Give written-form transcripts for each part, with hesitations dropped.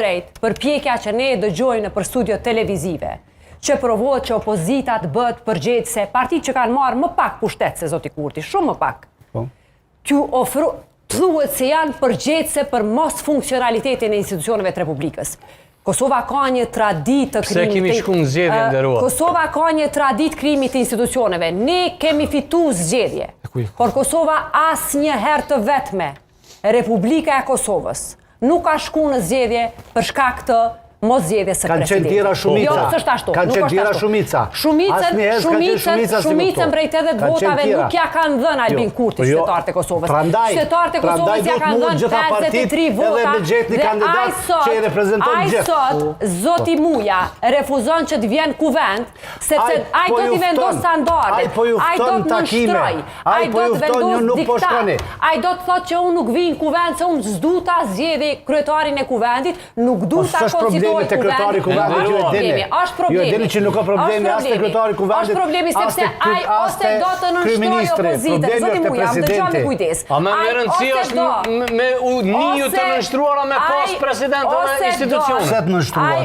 drejt përpjekja që ne dëgjojmë për studio televizive, që provohet që opozita të bëhet përgjegjëse, partitë që kanë marrë më pak pushtet se zoti Kurti, shumë më pak. T'ju thuhet se janë përgjegjëse për mos funksionalitetin e institucioneve të Republikës. Kosova ka një traditë të krimit. Pse kemi shku në zgjedhje nderuar? Kosova ka një traditë krimit të institucioneve. Ne kemi fituar zgjedhje. Por Kosova asnjëherë të vetme, Republika e Kosovës nuk ka shku në zgjedhje për shkak të mos zgjedhjes së presidentit. Kanë qenë tjera shumica. Jo, s'është ashtu. Kanë qenë tjera shumica. Shumicën prej 80 votave nuk ja kanë dhënë Albin Kurti qytetarët e Kosovës. Qytetarët e Kosovës ja kanë dhënë 53 vota dhe ai sot zoti Muja refuzon që të vjen kuvend sepse ai do t'i vendos standardet. Ai do të nënshtroj. Ai do të vendos diktat. Ai do të thotë që unë nuk vi në kuvend se unë s'duta zgjedhë kryetarin e kuvendit, nuk duta konstituoj sekretari kuvendit ju e dini. Është problemi. Ju e dini që nuk ka problemi as sekretari kuvendit. Është problemi sepse ai ose do të nënshtrojë opozitën. Zoti Muja, më dëgjoni me kujdes. A më merr rëndësi është me një të nënshtroara me pas presidentën e institucionit. Ose të nënshtroar.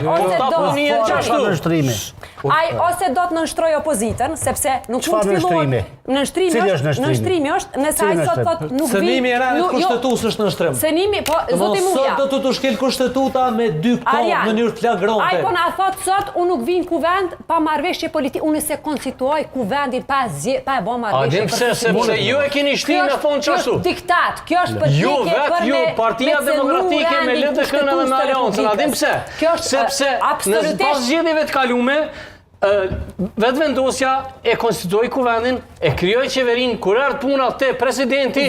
Ai ose do të nënshtrojë opozitën sepse nuk mund të fillojë. Nënshtrimi është nëse ai sot thotë nuk vi. Sënimi e rënë kushtetues është nënshtrim. Sënimi, po zoti Muja. Sot do të tushkel kushtetuta me dy kohë në mënyrë flagrante. Ai po na thot sot unë nuk vi në kuvend pa marrëveshje politike, unë se konstituoj kuvendin pa e bë marrëveshje. A din pse sepse ju e keni shtinë në fond çashtu. Kjo është diktat, kjo është përpjekje për ju Partia Demokratike me LDK-n edhe me Aleancën. A din pse? Sepse në pas zgjedhjeve të kaluara vetvendosja e konstituoi kuvendin, e krijoi qeverinë, kur erdhi puna te presidenti